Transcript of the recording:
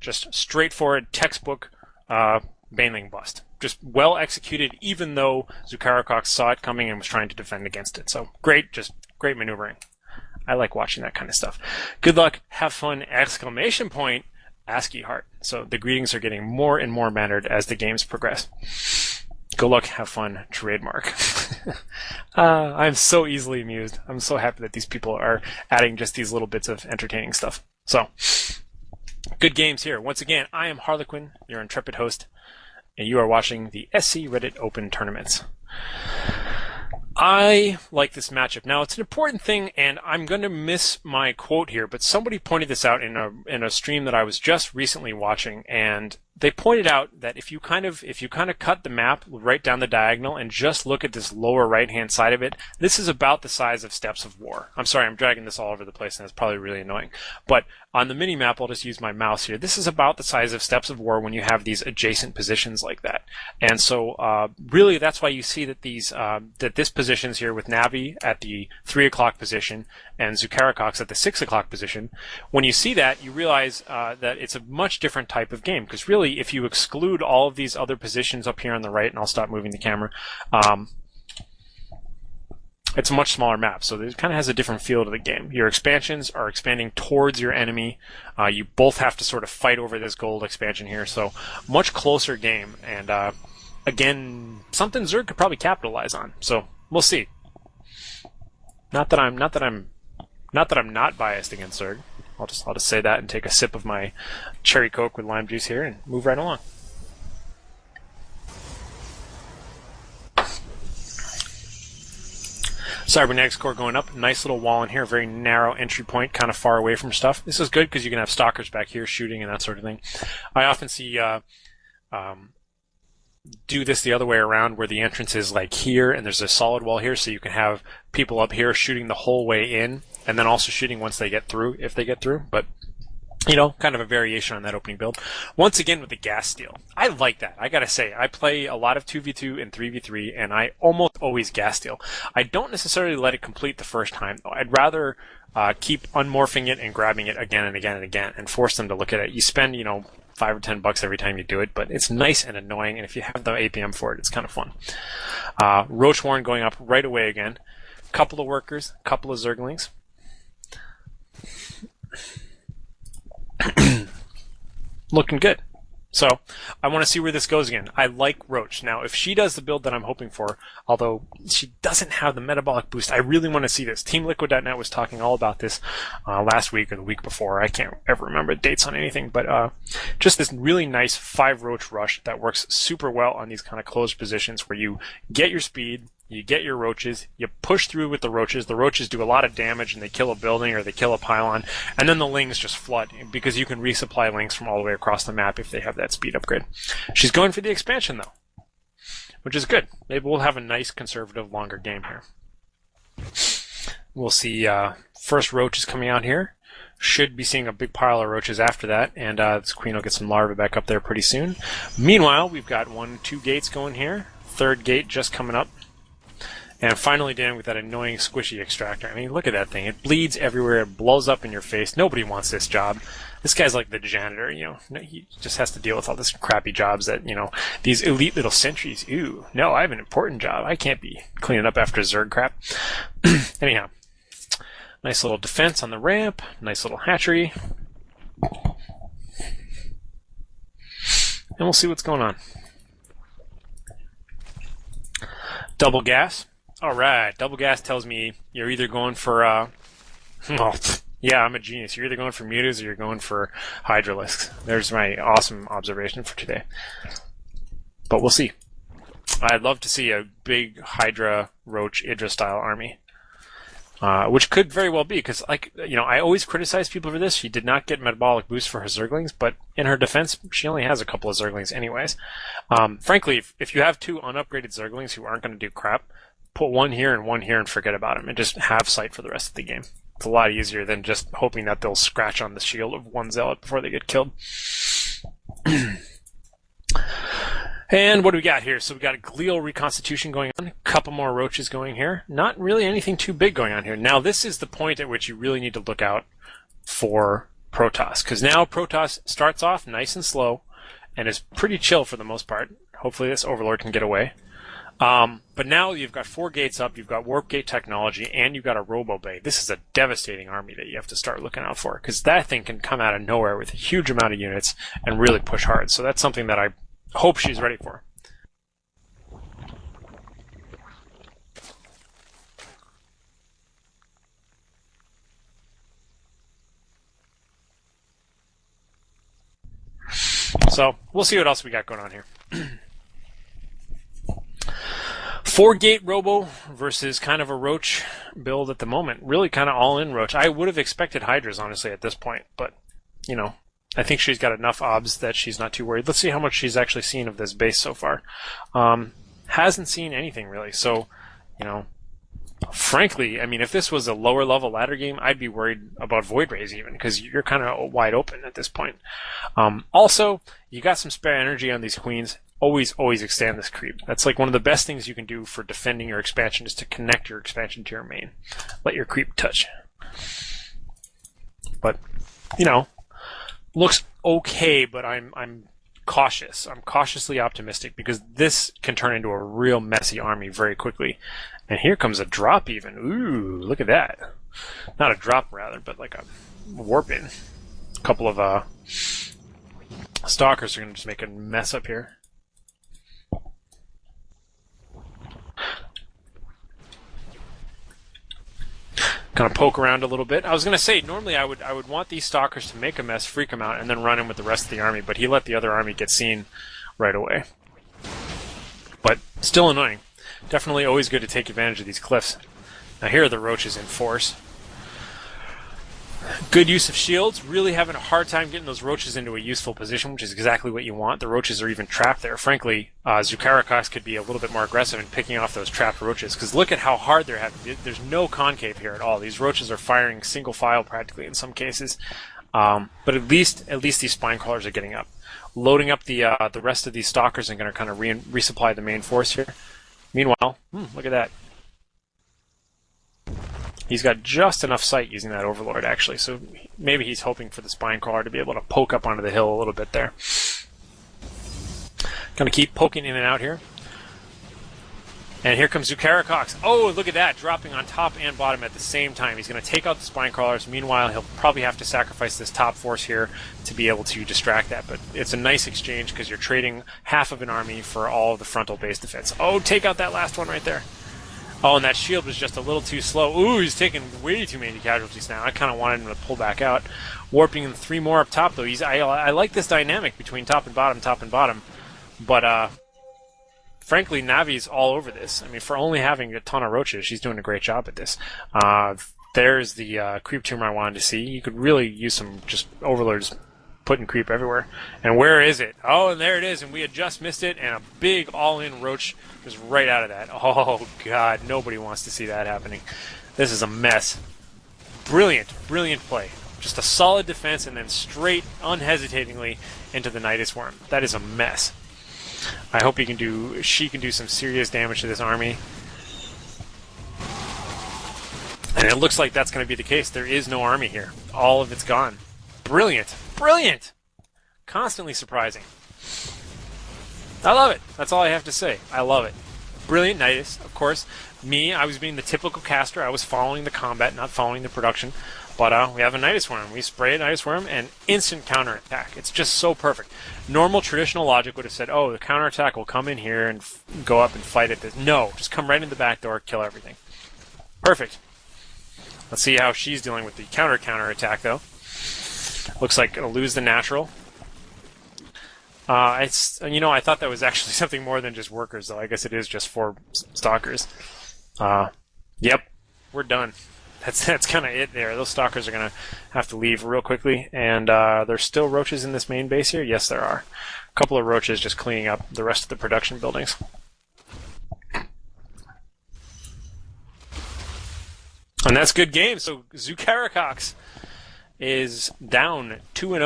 Just straightforward textbook Baneling bust. Just well executed, even though Zukarakox saw it coming and was trying to defend against it. So great, just great maneuvering. I like watching that kind of stuff. Good luck, have fun, exclamation point, ASCII heart. So the greetings are getting more and more mannered as the games progress. Good luck, have fun, trademark. I'm so easily amused. I'm so happy that these people are adding just these little bits of entertaining stuff. So, good games here. Once again, I am Harlequin, your intrepid host, and you are watching the SC Reddit Open Tournaments. I like this matchup. Now, it's an important thing, and I'm going to miss my quote here, but somebody pointed this out in a stream that I was just recently watching, and they pointed out that if you kind of cut the map right down the diagonal and just look at this lower right-hand side of it, this is about the size of Steps of War. I'm sorry, I'm dragging this all over the place, and it's probably really annoying. But on the mini-map, I'll just use my mouse here. This is about the size of Steps of War when you have these adjacent positions like that. And so, really, that's why you see that this positions here with Navi at the 3 o'clock position and Zukarakox at the 6 o'clock position. When you see that, you realize that it's a much different type of game, because really, if you exclude all of these other positions up here on the right, and I'll stop moving the camera, it's a much smaller map, so it kind of has a different feel to the game. Your expansions are expanding towards your enemy. You both have to sort of fight over this gold expansion here, so much closer game, and again, something Zerg could probably capitalize on. So we'll see. Not that I'm not biased against Zerg. I'll just say that and take a sip of my cherry Coke with lime juice here and move right along. Cybernetics core going up. Nice little wall in here. Very narrow entry point, kind of far away from stuff. This is good because you can have stalkers back here shooting and that sort of thing. I often see do this the other way around, where the entrance is like here and there's a solid wall here, so you can have people up here shooting the whole way in and then also shooting once they get through, if they get through. But, you know, kind of a variation on that opening build. Once again with the gas steal. I like that. I gotta say, I play a lot of 2v2 and 3v3, and I almost always gas steal. I don't necessarily let it complete the first time, though. I'd rather keep unmorphing it and grabbing it again and again and again and force them to look at it. You spend, you know, $5 or $10 every time you do it, but it's nice and annoying, and if you have the APM for it, it's kind of fun. Ro4 going up right away again. Couple of workers, couple of Zerglings. Looking good. So, I want to see where this goes again. I like Roach. Now, if she does the build that I'm hoping for, although she doesn't have the metabolic boost, I really want to see this. TeamLiquid.net was talking all about this last week or the week before. I can't ever remember dates on anything, but just this really nice 5 Roach rush that works super well on these kind of closed positions where you get your speed, you get your roaches, you push through with the roaches do a lot of damage and they kill a building or they kill a pylon, and then the lings just flood because you can resupply lings from all the way across the map if they have that speed upgrade. She's going for the expansion though, which is good. Maybe we'll have a nice conservative longer game here. We'll see first roaches coming out here. Should be seeing a big pile of roaches after that, and this queen will get some larvae back up there pretty soon. Meanwhile, we've got 2 gates going here. 3rd gate just coming up. And finally down with that annoying squishy extractor. I mean, look at that thing. It bleeds everywhere. It blows up in your face. Nobody wants this job. This guy's like the janitor, you know. He just has to deal with all this crappy jobs that, you know, these elite little sentries. Ooh, no, I have an important job. I can't be cleaning up after Zerg crap. Anyhow, nice little defense on the ramp. Nice little hatchery. And we'll see what's going on. Double gas. Alright, double gas tells me you're either going for, well, yeah, I'm a genius. You're either going for mutas or you're going for hydralisks. There's my awesome observation for today. But we'll see. I'd love to see a big Hydra, Roach, Idra style army. Which could very well be, because, like, you know, I always criticize people for this. She did not get metabolic boost for her Zerglings, but in her defense, she only has a couple of Zerglings anyways. Frankly, if you have 2 unupgraded Zerglings who aren't going to do crap, put 1 here and forget about them, and just have sight for the rest of the game. It's a lot easier than just hoping that they'll scratch on the shield of 1 Zealot before they get killed. And what do we got here? So we got a glial reconstitution going on, a couple more roaches going here. Not really anything too big going on here. Now this is the point at which you really need to look out for Protoss, because now Protoss starts off nice and slow and is pretty chill for the most part. Hopefully this Overlord can get away. But now you've got 4 gates up, you've got warp gate technology, and you've got a robo bay. This is a devastating army that you have to start looking out for, because that thing can come out of nowhere with a huge amount of units and really push hard. So that's something that I hope she's ready for. So we'll see what else we got going on here. 4-gate Robo versus kind of a Roach build at the moment. Really kind of all-in Roach. I would have expected Hydras, honestly, at this point. But, you know, I think she's got enough obs that she's not too worried. Let's see how much she's actually seen of this base so far. Hasn't seen anything, really. So, you know, frankly, I mean, if this was a lower-level ladder game, I'd be worried about Void Rays even, because you're kind of wide open at this point. Also, you got some spare energy on these queens. Always extend this creep. That's like one of the best things you can do for defending your expansion, is to connect your expansion to your main. Let your creep touch. But, you know, looks okay, but I'm cautious. I'm cautiously optimistic, because this can turn into a real messy army very quickly. And here comes a drop even. Ooh, look at that. Not a drop, rather, but like a warp in. A couple of stalkers are going to just make a mess up here. Kind of poke around a little bit. I was going to say, normally I would want these stalkers to make a mess, freak them out, and then run in with the rest of the army, but he let the other army get seen right away. But still annoying. Definitely always good to take advantage of these cliffs. Now here are the roaches in force. Good use of shields. Really having a hard time getting those roaches into a useful position, which is exactly what you want. The roaches are even trapped there. Frankly, Zukarakox could be a little bit more aggressive in picking off those trapped roaches, because look at how hard they're having. There's no concave here at all. These roaches are firing single file practically in some cases. But at least these spine crawlers are getting up. Loading up the rest of these stalkers and going to kind of resupply the main force here. Meanwhile, look at that. He's got just enough sight using that Overlord, actually, so maybe he's hoping for the spine crawler to be able to poke up onto the hill a little bit there. Gonna keep poking in and out here. And here comes Zukarakox. Oh, look at that, dropping on top and bottom at the same time. He's going to take out the spine crawlers. Meanwhile, he'll probably have to sacrifice this top force here to be able to distract that. But it's a nice exchange, because you're trading half of an army for all of the frontal base defense. Oh, take out that last one right there. Oh, and that shield was just a little too slow. Ooh, he's taking way too many casualties now. I kind of wanted him to pull back out. Warping in 3 more up top, though. I like this dynamic between top and bottom. But, frankly, Navi's all over this. I mean, for only having a ton of roaches, she's doing a great job at this. There's the creep tumor I wanted to see. You could really use some just overlords putting creep everywhere. And where is it? Oh, and there it is, and we had just missed it, and a big all-in roach was right out of that. Oh, God, nobody wants to see that happening. This is a mess. Brilliant play. Just a solid defense, and then straight, unhesitatingly, into the Nidus Worm. That is a mess. I hope she can do some serious damage to this army. And it looks like that's going to be the case. There is no army here. All of it's gone. Brilliant. Constantly surprising. I love it. That's all I have to say. I love it. Brilliant Nidus, of course. I was being the typical caster. I was following the combat, not following the production. But we have a Nidus Worm. We spray a Nidus Worm and instant counterattack. It's just so perfect. Normal traditional logic would have said, oh, the counterattack will come in here and go up and fight at this. No, just come right in the back door, kill everything. Perfect. Let's see how she's dealing with the counterattack, though. Looks like it'll lose the natural. I thought that was actually something more than just workers, though. I guess it is just 4 stalkers. Yep, we're done. That's kind of it there. Those stalkers are going to have to leave real quickly. And there's still roaches in this main base here? Yes, there are. A couple of roaches just cleaning up the rest of the production buildings. And that's good game. So Zukarakox is down 2-0.